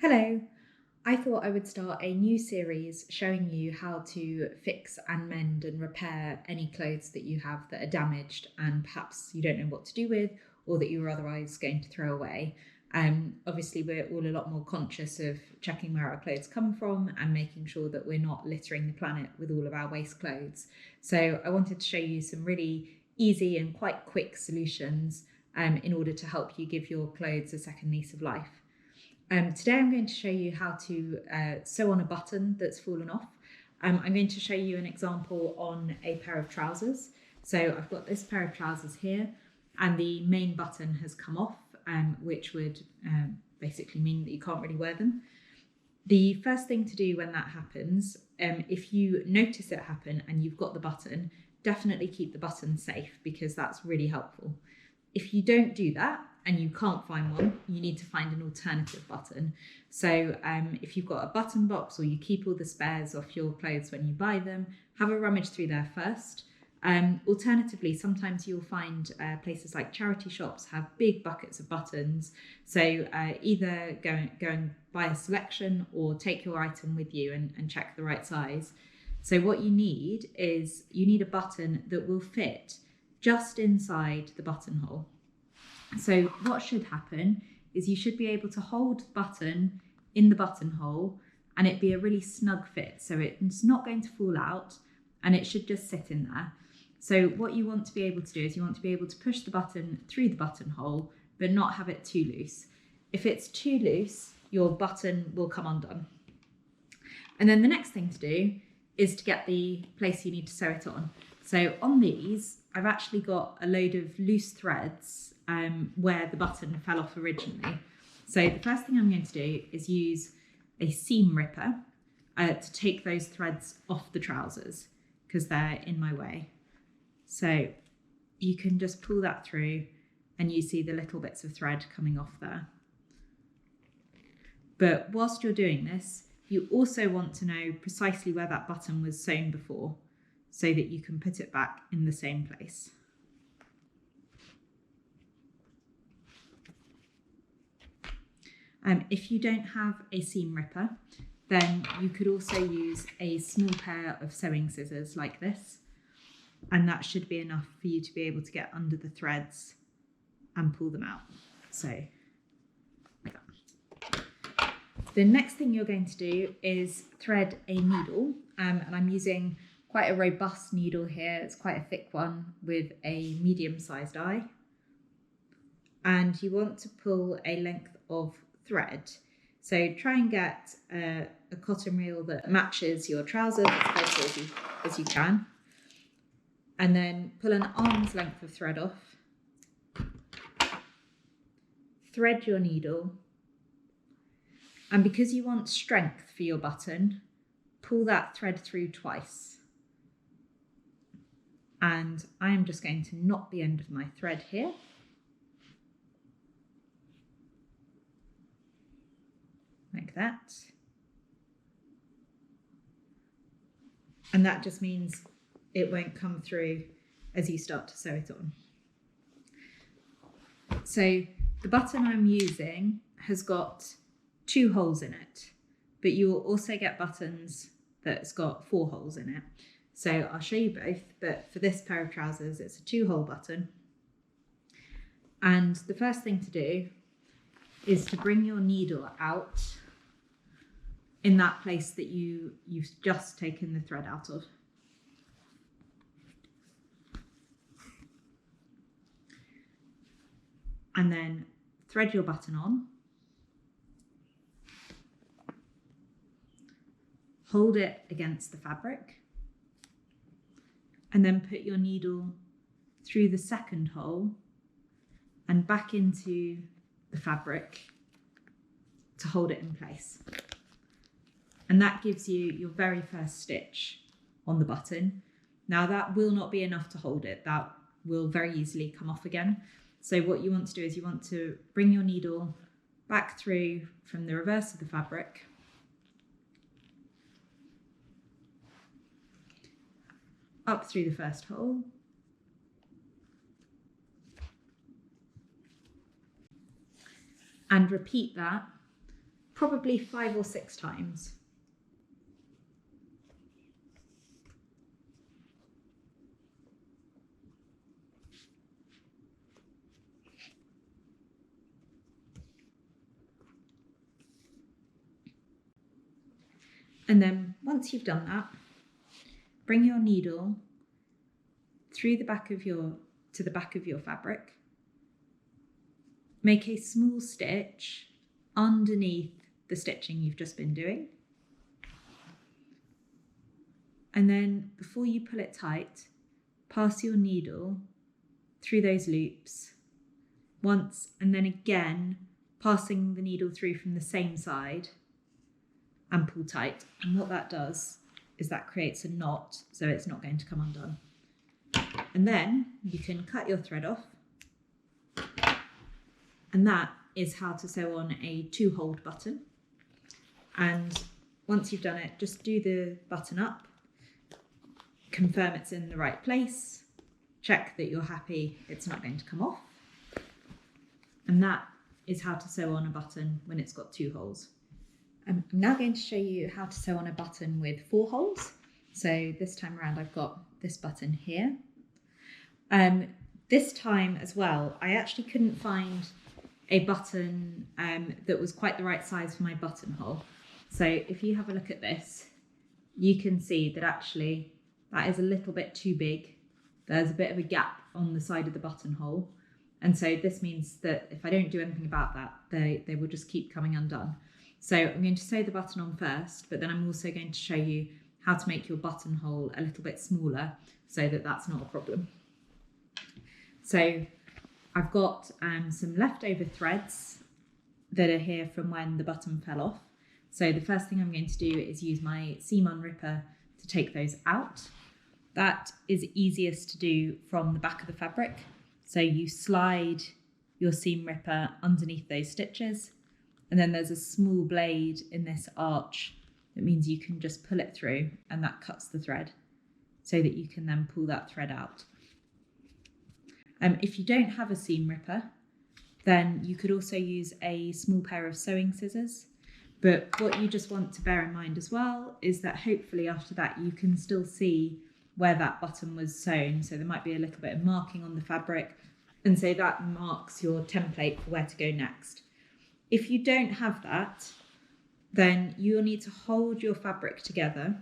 Hello. I thought I would start a new series showing you how to fix and mend and repair any clothes that you have that are damaged and perhaps you don't know what to do with or that you were otherwise going to throw away. Obviously, we're all a lot more conscious of checking where our clothes come from and making sure that we're not littering the planet with all of our waste clothes. So I wanted to show you some really easy and quite quick solutions in order to help you give your clothes a second lease of life. Today I'm going to show you how to sew on a button that's fallen off. I'm going to show you an example on a pair of trousers. So I've got this pair of trousers here and the main button has come off, which would basically mean that you can't really wear them. The first thing to do when that happens, if you notice it happen and you've got the button, definitely keep the button safe because that's really helpful. If you don't do that and you can't find one, you need to find an alternative button. So if you've got a button box or you keep all the spares off your clothes when you buy them, have a rummage through there first. Alternatively, sometimes you'll find places like charity shops have big buckets of buttons. So either go and buy a selection or take your item with you and check the right size. So what you need is a button that will fit just inside the buttonhole. So what should happen is you should be able to hold the button in the buttonhole and it be a really snug fit. So it's not going to fall out and it should just sit in there. So what you want to be able to do is you want to be able to push the button through the buttonhole, but not have it too loose. If it's too loose, your button will come undone. And then the next thing to do is to get the place you need to sew it on. So on these, I've actually got a load of loose threads where the button fell off originally. So the first thing I'm going to do is use a seam ripper to take those threads off the trousers because they're in my way. So you can just pull that through and you see the little bits of thread coming off there. But whilst you're doing this, you also want to know precisely where that button was sewn before so that you can put it back in the same place. If you don't have a seam ripper, then you could also use a small pair of sewing scissors like this, and that should be enough for you to be able to get under the threads and pull them out. So, like that. The next thing you're going to do is thread a needle, and I'm using quite a robust needle here. It's quite a thick one with a medium-sized eye. And you want to pull a length of thread. So try and get a cotton reel that matches your trousers as close as you can. And then pull an arm's length of thread off. Thread your needle. And because you want strength for your button, pull that thread through twice. And I am just going to knot the end of my thread here. Like that. And that just means it won't come through as you start to sew it on. So the button I'm using has got 2 holes in it, but you will also get buttons that's got 4 holes in it. So I'll show you both, but for this pair of trousers, it's a 2-hole button. And the first thing to do is to bring your needle out in that place that you've just taken the thread out of. And then thread your button on. Hold it against the fabric. And then put your needle through the second hole and back into the fabric to hold it in place. And that gives you your very first stitch on the button. Now that will not be enough to hold it. That will very easily come off again. So what you want to do is you want to bring your needle back through from the reverse of the fabric. Up through the first hole. And repeat that probably 5 or 6 times. And then once you've done that, bring your needle through the back of your fabric. Make a small stitch underneath the stitching you've just been doing. And then before you pull it tight, pass your needle through those loops once, and then again passing the needle through from the same side and pull tight. And what that does is that creates a knot, so it's not going to come undone. And then you can cut your thread off, and that is how to sew on a 2-hole button. And once you've done it, just do the button up, confirm it's in the right place, check that you're happy it's not going to come off. And that is how to sew on a button when it's got 2 holes. I'm now going to show you how to sew on a button with 4 holes. So this time around I've got this button here. This time as well, I actually couldn't find a button that was quite the right size for my buttonhole. So if you have a look at this, you can see that actually that is a little bit too big. There's a bit of a gap on the side of the buttonhole. And so this means that if I don't do anything about that, they will just keep coming undone. So I'm going to sew the button on first, but then I'm also going to show you how to make your buttonhole a little bit smaller so that that's not a problem. So I've got some leftover threads that are here from when the button fell off. So the first thing I'm going to do is use my seam unripper to take those out. That is easiest to do from the back of the fabric. So you slide your seam ripper underneath those stitches, and then there's a small blade in this arch that means you can just pull it through, and that cuts the thread so that you can then pull that thread out. If you don't have a seam ripper, then you could also use a small pair of sewing scissors. But what you just want to bear in mind as well is that hopefully after that you can still see where that button was sewn. So there might be a little bit of marking on the fabric, and so that marks your template for where to go next. If you don't have that, then you'll need to hold your fabric together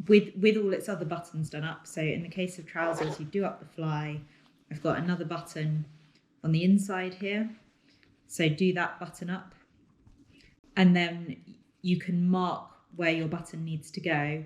with all its other buttons done up. So in the case of trousers, you do up the fly. I've got another button on the inside here. So do that button up. And then you can mark where your button needs to go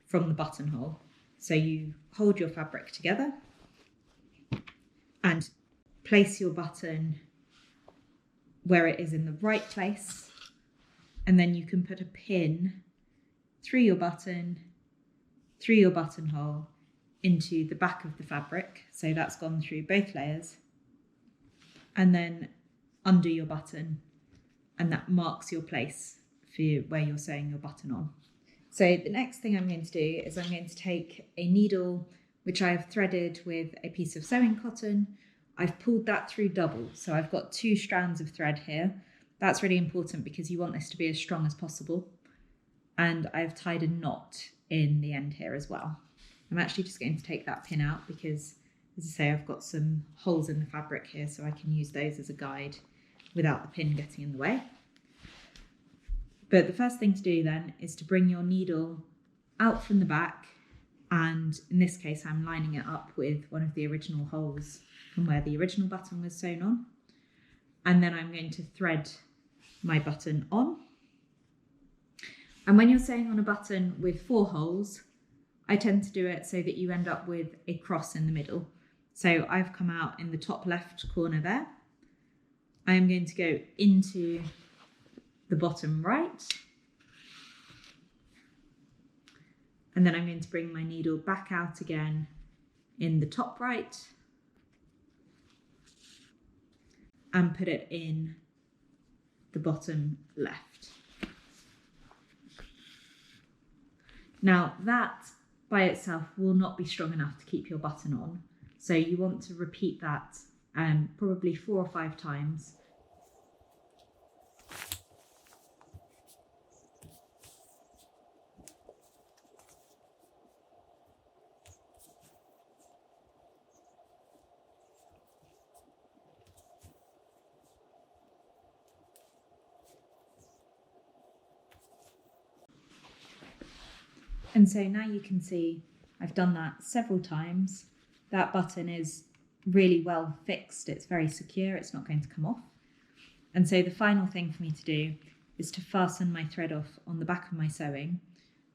from the buttonhole. So you hold your fabric together and place your button where it is in the right place. And then you can put a pin through your button, through your buttonhole, into the back of the fabric. So that's gone through both layers. And then under your button, and that marks your place for where you're sewing your button on. So the next thing I'm going to do is I'm going to take a needle which I have threaded with a piece of sewing cotton. I've pulled that through double, so I've got 2 strands of thread here. That's really important because you want this to be as strong as possible. And I've tied a knot in the end here as well. I'm actually just going to take that pin out because, as I say, I've got some holes in the fabric here, so I can use those as a guide without the pin getting in the way. But the first thing to do then is to bring your needle out from the back, and in this case I'm lining it up with one of the original holes from where the original button was sewn on. And then I'm going to thread my button on. And when you're sewing on a button with 4 holes, I tend to do it so that you end up with a cross in the middle. So I've come out in the top left corner there. I am going to go into the bottom right. And then I'm going to bring my needle back out again in the top right and put it in the bottom left. Now that by itself will not be strong enough to keep your button on. So you want to repeat that probably 4 or 5 times. And so now you can see I've done that several times. That button is really well fixed. It's very secure. It's not going to come off. And so the final thing for me to do is to fasten my thread off on the back of my sewing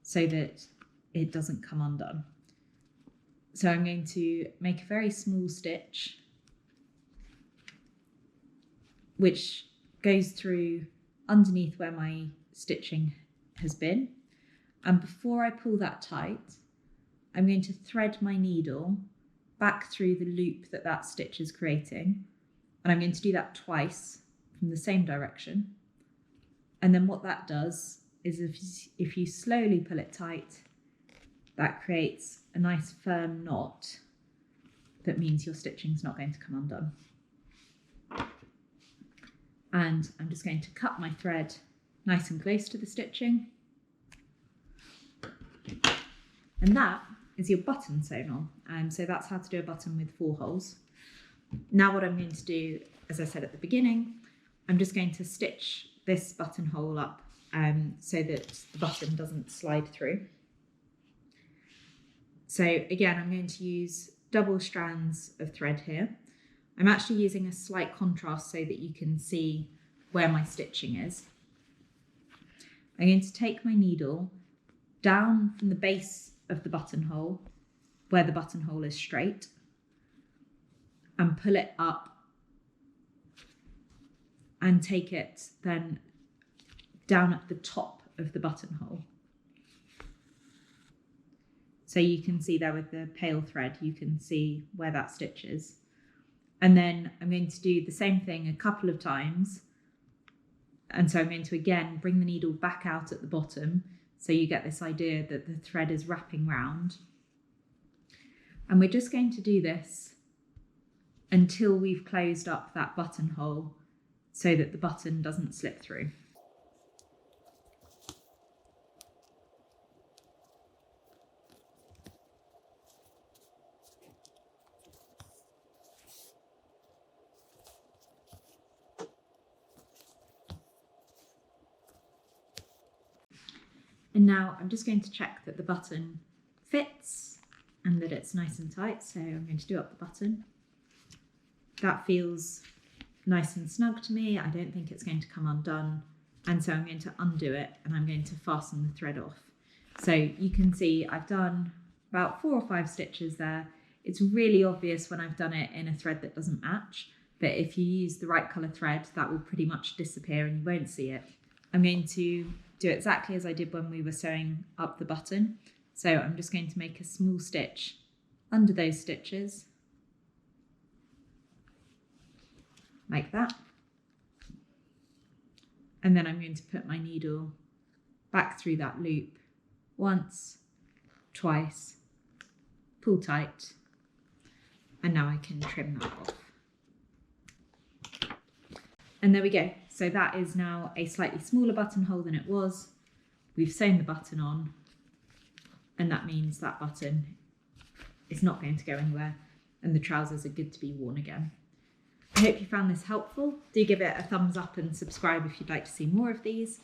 so that it doesn't come undone. So I'm going to make a very small stitch which goes through underneath where my stitching has been. And before I pull that tight, I'm going to thread my needle back through the loop that that stitch is creating. And I'm going to do that twice from the same direction. And then what that does is if you slowly pull it tight, that creates a nice firm knot that means your stitching's not going to come undone. And I'm just going to cut my thread nice and close to the stitching. And that is your button sewn on. So that's how to do a button with 4 holes. Now what I'm going to do, as I said at the beginning, I'm just going to stitch this buttonhole up so that the button doesn't slide through. So again, I'm going to use double strands of thread here. I'm actually using a slight contrast so that you can see where my stitching is. I'm going to take my needle down from the base of the buttonhole, where the buttonhole is straight, and pull it up and take it then down at the top of the buttonhole. So you can see there with the pale thread, you can see where that stitch is. And then I'm going to do the same thing a couple of times. And so I'm going to again bring the needle back out at the bottom so you get this idea that the thread is wrapping round. And we're just going to do this until we've closed up that buttonhole so that the button doesn't slip through. And now I'm just going to check that the button fits and that it's nice and tight. So I'm going to do up the button. That feels nice and snug to me. I don't think it's going to come undone. And so I'm going to undo it and I'm going to fasten the thread off. So you can see I've done about 4 or 5 stitches there. It's really obvious when I've done it in a thread that doesn't match, but if you use the right colour thread, that will pretty much disappear and you won't see it. I'm going to do exactly as I did when we were sewing up the button. So I'm just going to make a small stitch under those stitches, like that. And then I'm going to put my needle back through that loop once, twice, pull tight, and now I can trim that off. And there we go. So that is now a slightly smaller buttonhole than it was. We've sewn the button on, and that means that button is not going to go anywhere and the trousers are good to be worn again. I hope you found this helpful. Do give it a thumbs up and subscribe if you'd like to see more of these.